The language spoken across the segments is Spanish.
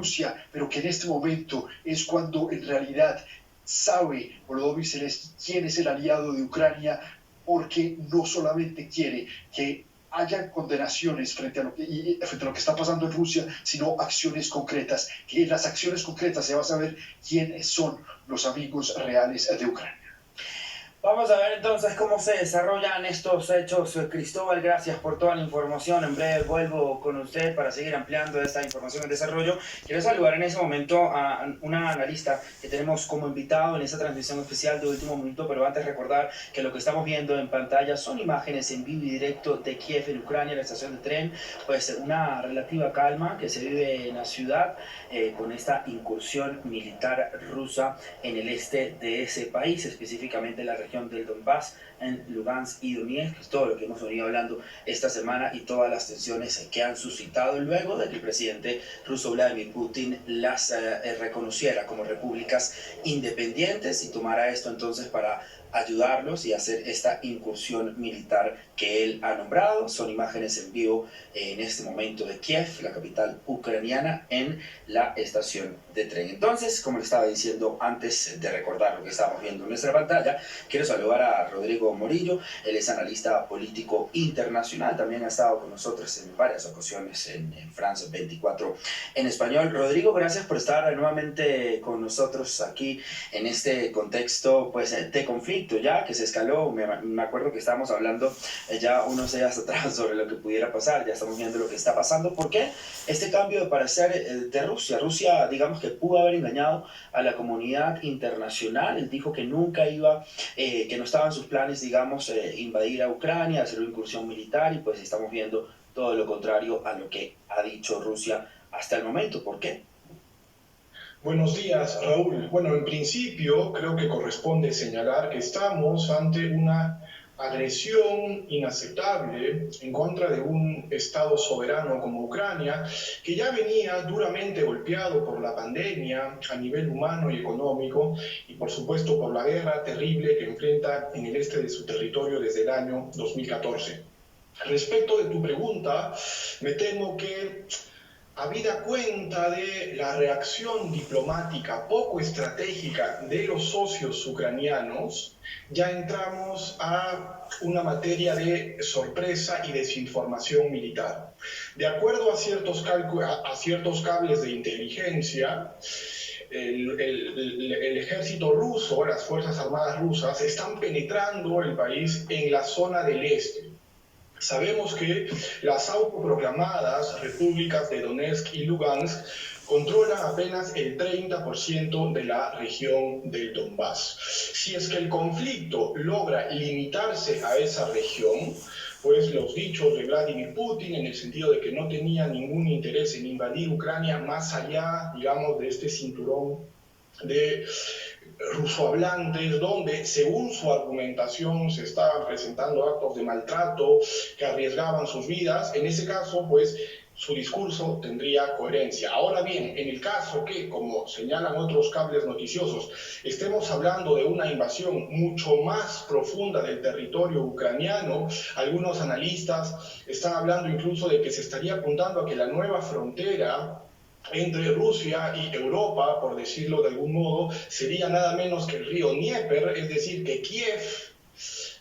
Rusia, pero que en este momento es cuando en realidad sabe Volodymyr Zelensky quién es el aliado de Ucrania, porque no solamente quiere que haya condenaciones frente a lo que está pasando en Rusia, sino acciones concretas, que en las acciones concretas se va a saber quiénes son los amigos reales de Ucrania. Vamos a ver entonces cómo se desarrollan estos hechos. Cristóbal, gracias por toda la información. En breve vuelvo con usted para seguir ampliando esta información en desarrollo. Quiero saludar en ese momento a una analista que tenemos como invitado en esta transmisión especial de Último Minuto, pero antes recordar que lo que estamos viendo en pantalla son imágenes en vivo y directo de Kiev, en Ucrania, la estación de tren. Pues una relativa calma que se vive en la ciudad con esta incursión militar rusa en el este de ese país, específicamente la región del Donbass, en Lugansk y Donetsk, todo lo que hemos venido hablando esta semana y todas las tensiones que han suscitado luego de que el presidente ruso Vladimir Putin las reconociera como repúblicas independientes y tomara esto entonces para ayudarlos y hacer esta incursión militar que él ha nombrado. Son imágenes en vivo en este momento de Kiev, la capital ucraniana, en la estación de tren. Entonces, como le estaba diciendo antes de recordar lo que estábamos viendo en nuestra pantalla, quiero saludar a Rodrigo Morillo. Él es analista político internacional, también ha estado con nosotros en varias ocasiones en France 24 en español. Rodrigo, gracias por estar nuevamente con nosotros aquí en este contexto pues, de conflicto ya que se escaló. Me acuerdo que estábamos hablando ya unos días atrás sobre lo que pudiera pasar. Ya estamos viendo lo que está pasando. ¿Por qué este cambio de parecer de Rusia? Rusia, digamos que pudo haber engañado a la comunidad internacional. Él dijo que nunca iba, que no estaban sus planes, digamos, invadir a Ucrania, hacer una incursión militar, y pues estamos viendo todo lo contrario a lo que ha dicho Rusia hasta el momento. ¿Por qué? Buenos días, Raúl. Bueno, en principio creo que corresponde señalar que estamos ante una agresión inaceptable en contra de un Estado soberano como Ucrania, que ya venía duramente golpeado por la pandemia a nivel humano y económico, y por supuesto por la guerra terrible que enfrenta en el este de su territorio desde el año 2014. Respecto de tu pregunta, me temo que, habida cuenta de la reacción diplomática poco estratégica de los socios ucranianos, ya entramos a una materia de sorpresa y desinformación militar. De acuerdo a ciertos cables de inteligencia, el ejército ruso, las Fuerzas Armadas rusas, están penetrando el país en la zona del este. Sabemos que las autoproclamadas repúblicas de Donetsk y Lugansk controlan apenas el 30% de la región del Donbass. Si es que el conflicto logra limitarse a esa región, pues los dichos de Vladimir Putin, en el sentido de que no tenía ningún interés en invadir Ucrania más allá, digamos, de este cinturón de rusohablantes, donde según su argumentación se estaban presentando actos de maltrato que arriesgaban sus vidas, en ese caso, pues, su discurso tendría coherencia. Ahora bien, en el caso que, como señalan otros cables noticiosos, estemos hablando de una invasión mucho más profunda del territorio ucraniano, algunos analistas están hablando incluso de que se estaría apuntando a que la nueva frontera entre Rusia y Europa, por decirlo de algún modo, sería nada menos que el río Dnieper, es decir, que Kiev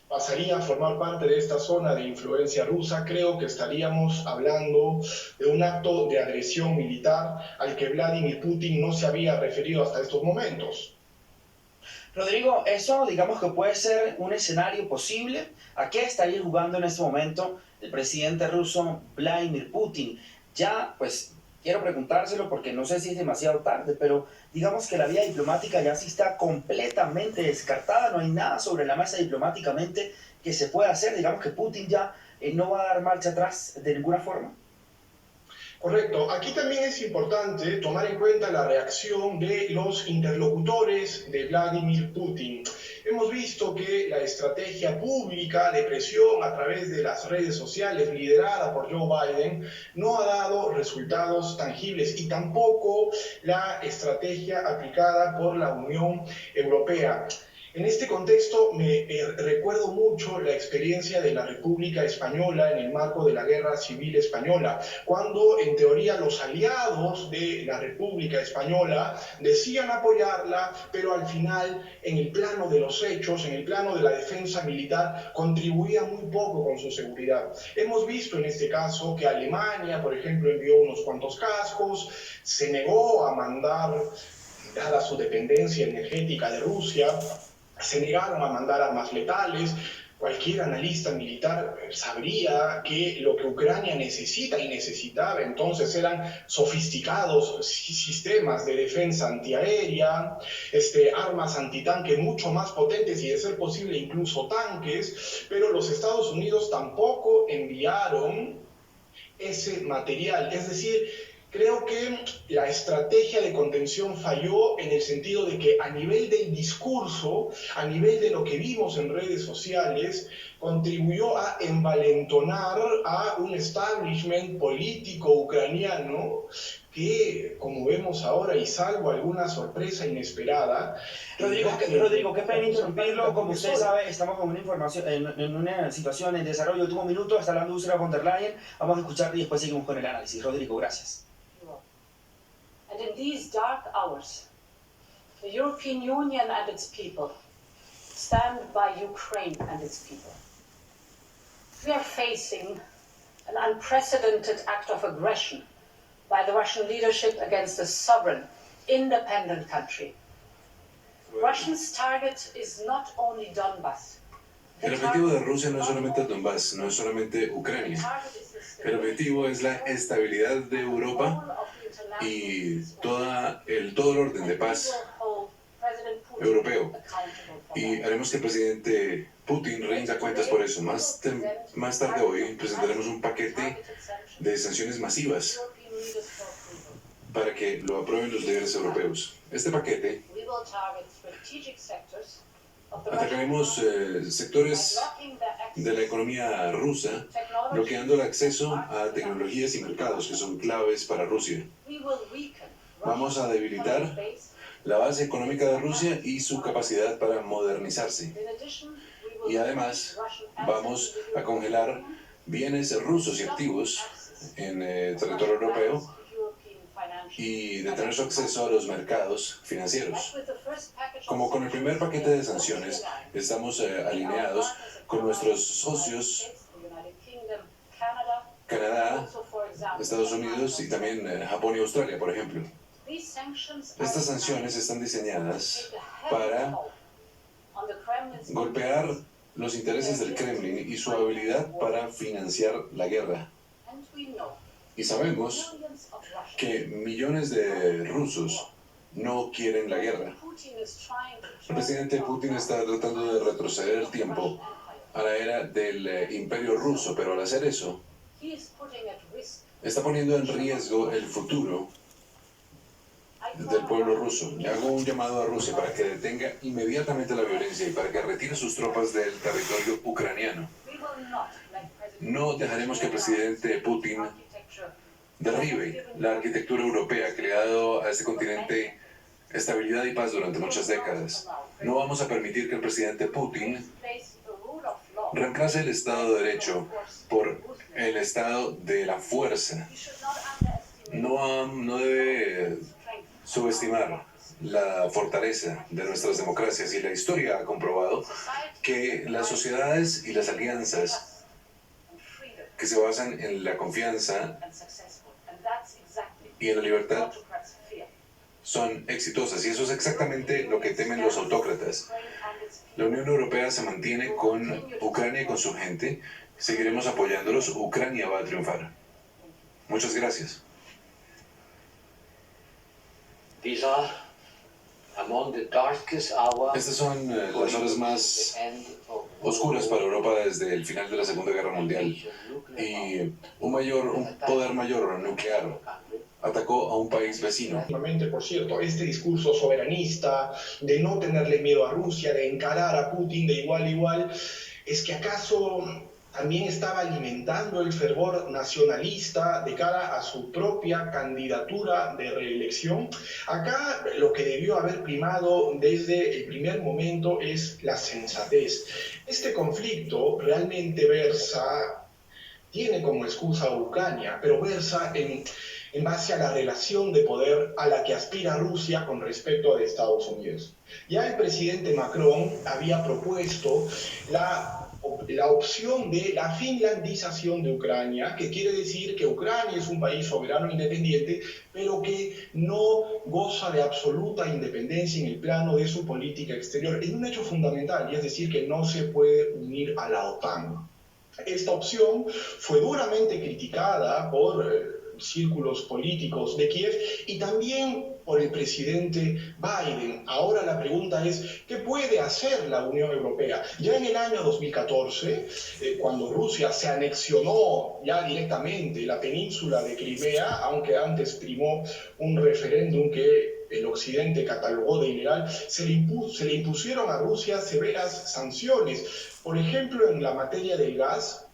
pasaría a formar parte de esta zona de influencia rusa. Creo que estaríamos hablando de un acto de agresión militar al que Vladimir Putin no se había referido hasta estos momentos. Rodrigo, eso digamos que puede ser un escenario posible. ¿A qué estaría jugando en este momento el presidente ruso Vladimir Putin? Ya, pues, quiero preguntárselo porque no sé si es demasiado tarde, pero digamos que la vía diplomática ya sí está completamente descartada. No hay nada sobre la mesa diplomáticamente que se pueda hacer. Digamos que Putin ya no va a dar marcha atrás de ninguna forma. Correcto. Aquí también es importante tomar en cuenta la reacción de los interlocutores de Vladimir Putin. Hemos visto que la estrategia pública de presión a través de las redes sociales liderada por Joe Biden no ha dado resultados tangibles, y tampoco la estrategia aplicada por la Unión Europea. En este contexto me recuerdo mucho la experiencia de la República Española en el marco de la Guerra Civil Española, cuando en teoría los aliados de la República Española decían apoyarla, pero al final en el plano de los hechos, en el plano de la defensa militar, contribuía muy poco con su seguridad. Hemos visto en este caso que Alemania, por ejemplo, envió unos cuantos cascos, se negó a mandar, dada su dependencia energética de Rusia, se negaron a mandar armas letales. Cualquier analista militar sabría que lo que Ucrania necesita y necesitaba entonces eran sofisticados sistemas de defensa antiaérea, armas antitanque mucho más potentes y de ser posible incluso tanques, pero los Estados Unidos tampoco enviaron ese material. Es decir, creo que la estrategia de contención falló en el sentido de que a nivel del discurso, a nivel de lo que vimos en redes sociales, contribuyó a envalentonar a un establishment político ucraniano que, como vemos ahora, y salvo alguna sorpresa inesperada... Rodrigo, qué pena interrumpirlo. Como usted sabe, estamos con una información, en una situación en desarrollo. Último minuto, está hablando Ursula von der Leyen. Vamos a escuchar y después seguimos con el análisis. Rodrigo, gracias. And in these dark hours, the European Union and its people stand by Ukraine and its people. We are facing an unprecedented act of aggression by the Russian leadership against a sovereign, independent country. Russia's target is not only Donbass. El objetivo de Rusia no es solamente Donbass, no es solamente Ucrania. El objetivo es la estabilidad de Europa y todo el orden de paz europeo. Y haremos que el presidente Putin rinda cuentas por eso. Más tarde hoy presentaremos un paquete de sanciones masivas para que lo aprueben los líderes europeos. Este paquete atacaremos sectores de la economía rusa, bloqueando el acceso a tecnologías y mercados que son claves para Rusia. Vamos a debilitar la base económica de Rusia y su capacidad para modernizarse. Y además vamos a congelar bienes rusos y activos en territorio europeo y detener su acceso a los mercados financieros. Como con el primer paquete de sanciones, estamos alineados con nuestros socios Canadá, Estados Unidos y también Japón y Australia, por ejemplo. Estas sanciones están diseñadas para golpear los intereses del Kremlin y su habilidad para financiar la guerra. Y sabemos que millones de rusos no quieren la guerra. El presidente Putin está tratando de retroceder el tiempo a la era del imperio ruso, pero al hacer eso, está poniendo en riesgo el futuro del pueblo ruso. Le hago un llamado a Rusia para que detenga inmediatamente la violencia y para que retire sus tropas del territorio ucraniano. No dejaremos que el presidente Putin derribe la arquitectura europea que le ha dado a este continente estabilidad y paz durante muchas décadas. No vamos a permitir que el presidente Putin reemplace el Estado de Derecho por el Estado de la fuerza. No debe subestimar la fortaleza de nuestras democracias, y la historia ha comprobado que las sociedades y las alianzas que se basan en la confianza y en la libertad son exitosas, y eso es exactamente lo que temen los autócratas. La Unión Europea se mantiene con Ucrania y con su gente. Seguiremos apoyándolos. Ucrania va a triunfar. Muchas gracias. Estas son las horas más oscuras para Europa desde el final de la Segunda Guerra Mundial, y un poder mayor nuclear atacó a un país vecino. Por cierto, este discurso soberanista de no tenerle miedo a Rusia, de encarar a Putin de igual a igual, ¿es que acaso también estaba alimentando el fervor nacionalista de cara a su propia candidatura de reelección. Acá lo que debió haber primado desde el primer momento es la sensatez. Este conflicto realmente tiene como excusa a Ucrania, pero versa en base a la relación de poder a la que aspira Rusia con respecto a Estados Unidos. Ya el presidente Macron había propuesto la opción de la finlandización de Ucrania, que quiere decir que Ucrania es un país soberano e independiente, pero que no goza de absoluta independencia en el plano de su política exterior, en un hecho fundamental, y es decir, que no se puede unir a la OTAN. Esta opción fue duramente criticada por círculos políticos de Kiev y también por el presidente Biden. Ahora la pregunta es, ¿qué puede hacer la Unión Europea? Ya en el año 2014, cuando Rusia se anexionó ya directamente la península de Crimea, aunque antes primó un referéndum que el occidente catalogó de ilegal, se le impusieron a Rusia severas sanciones. Por ejemplo, en la materia del gas,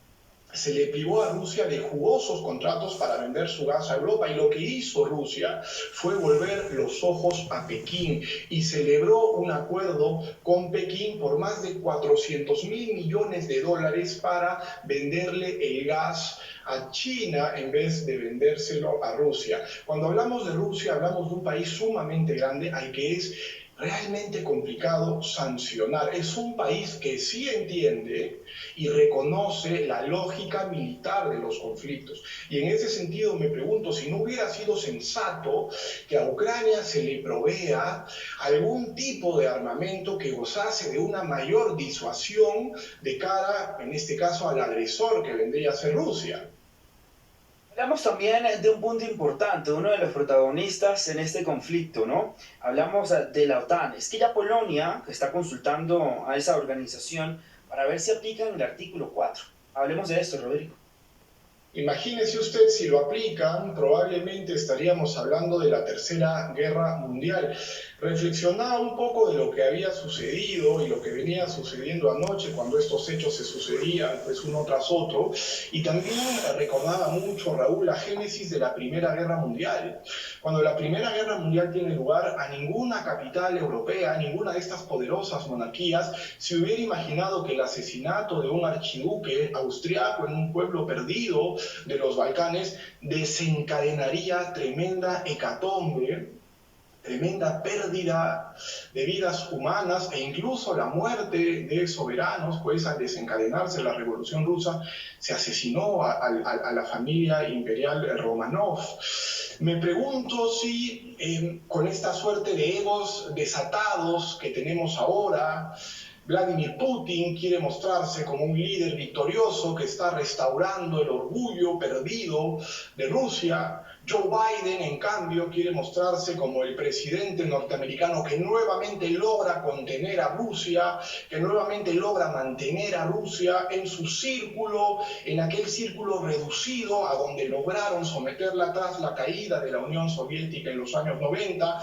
se le privó a Rusia de jugosos contratos para vender su gas a Europa, y lo que hizo Rusia fue volver los ojos a Pekín y celebró un acuerdo con Pekín por más de 400.000 millones de dólares para venderle el gas a China en vez de vendérselo a Rusia. Cuando hablamos de Rusia, hablamos de un país sumamente grande al que es realmente complicado sancionar. Es un país que sí entiende y reconoce la lógica militar de los conflictos. Y en ese sentido me pregunto si no hubiera sido sensato que a Ucrania se le provea algún tipo de armamento que gozase de una mayor disuasión de cara, en este caso, al agresor que vendría a ser Rusia. Hablamos también de un punto importante, uno de los protagonistas en este conflicto, ¿no? Hablamos de la OTAN. Es que ya Polonia está consultando a esa organización para ver si aplican el artículo 4. Hablemos de esto, Rodrigo. Imagínese usted, si lo aplican, probablemente estaríamos hablando de la Tercera Guerra Mundial. Reflexionaba un poco de lo que había sucedido y lo que venía sucediendo anoche cuando estos hechos se sucedían, pues uno tras otro, y también recordaba mucho, Raúl, la génesis de la Primera Guerra Mundial. Cuando la Primera Guerra Mundial tiene lugar, a ninguna capital europea, a ninguna de estas poderosas monarquías, se hubiera imaginado que el asesinato de un archiduque austriaco en un pueblo perdido de los Balcanes desencadenaría tremenda hecatombe, tremenda pérdida de vidas humanas e incluso la muerte de soberanos, pues al desencadenarse la Revolución Rusa se asesinó a la familia imperial Romanov. Me pregunto si con esta suerte de egos desatados que tenemos ahora, Vladimir Putin quiere mostrarse como un líder victorioso que está restaurando el orgullo perdido de Rusia. Joe Biden, en cambio, quiere mostrarse como el presidente norteamericano que nuevamente logra contener a Rusia, que nuevamente logra mantener a Rusia en su círculo, en aquel círculo reducido a donde lograron someterla tras la caída de la Unión Soviética en los años 90.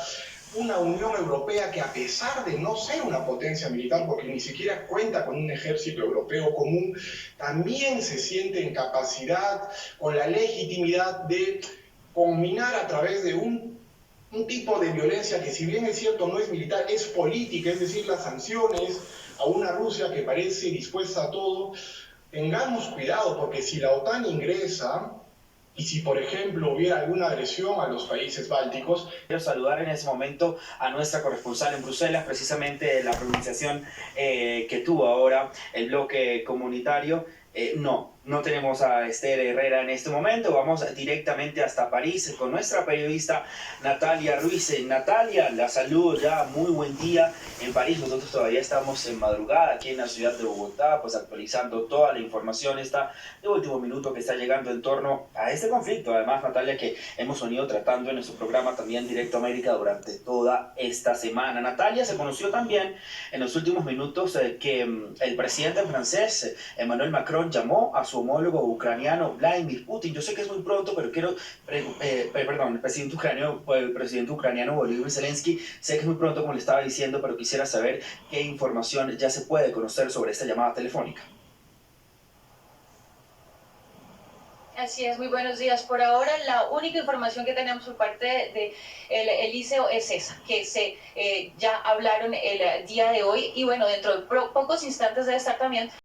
Una Unión Europea que, a pesar de no ser una potencia militar, porque ni siquiera cuenta con un ejército europeo común, también se siente en capacidad, con la legitimidad de combinar a través de un tipo de violencia que, si bien es cierto no es militar, es política, es decir, las sanciones a una Rusia que parece dispuesta a todo. Tengamos cuidado, porque si la OTAN ingresa, y si, por ejemplo, hubiera alguna agresión a los países bálticos... Quiero saludar en ese momento a nuestra corresponsal en Bruselas, precisamente la pronunciación que tuvo ahora el bloque comunitario. No tenemos a Esther Herrera en este momento. Vamos directamente hasta París con nuestra periodista Natalia Ruiz. Natalia, la saludo ya, muy buen día en París. Nosotros todavía estamos en madrugada aquí en la ciudad de Bogotá, pues actualizando toda la información esta de último minuto que está llegando en torno a este conflicto. Además, Natalia, que hemos venido tratando en nuestro programa también Directo América durante toda esta semana. Natalia, se conoció también en los últimos minutos que el presidente francés Emmanuel Macron llamó a su homólogo ucraniano Vladimir Putin. Yo sé que es muy pronto, pero quiero, el presidente ucraniano Volodymyr Zelensky, sé que es muy pronto, como le estaba diciendo, pero quisiera saber qué información ya se puede conocer sobre esta llamada telefónica. Así es, muy buenos días. Por ahora, la única información que tenemos por parte de el liceo es esa, que ya hablaron el día de hoy y bueno, dentro de pocos instantes debe estar también